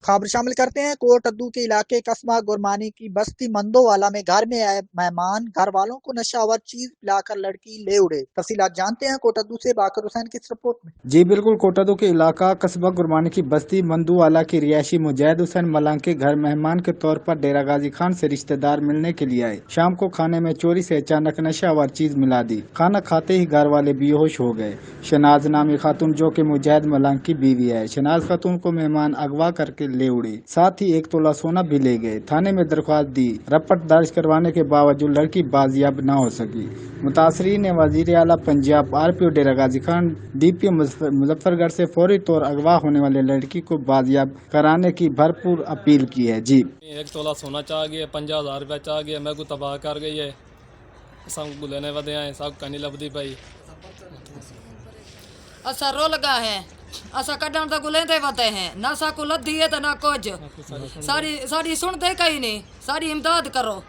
खबर शामिल करते हैं कोटद्दू के इलाके कस्बा गुरमानी की बस्ती मंदोवाला में घर में आए मेहमान घर वालों को नशावर चीज पिलाकर लड़की ले उड़े। तफसीलात जानते हैं कोटद्दू से बाकर हुसैन की इस रिपोर्ट में। जी बिल्कुल, कोटद्दू के इलाका कस्बा गुरमानी की बस्ती मंदूवाला की रिहायशी मुजैद हुसैन मलांग के घर मेहमान के तौर पर डेरा गाजी खान से रिश्तेदार मिलने के लिए आए। शाम को खाने में चोरी से अचानक नशावर चीज मिला दी। खाना खाते ही घर वाले बेहोश हो गए। शनाज नामी खातून जो कि मुजैद मलांग की बीवी है, शनाज खातून को मेहमान अगवा करके ले उड़े, साथ ही 1 तोला सोना भी ले गए। थाने में दरख्वास्त दी, रपट दर्ज करवाने के बावजूद लड़की बाजियाब न हो सकी। मुतासरीन ने वजीर आला पंजाब RPO डेरा गाजी खान DPO मुजफ्फरगढ़ से फौरी तौर अगवा होने वाले लड़की को बाजियाब कराने की भरपूर अपील की है। जी 1 तोला सोना चाह गया, 50,000 रुपया चाह गया, मैं को तबाह कर गई है। सब को लेने वदे आए, सब कहीं लभदी पई। असा रो लगा है, असा कड्डण तो गुलेंदे वते हैं, ना सा को लद्दी है तो ना कुछ। सारी सुनते कहीं नहीं, सारी इमदाद करो।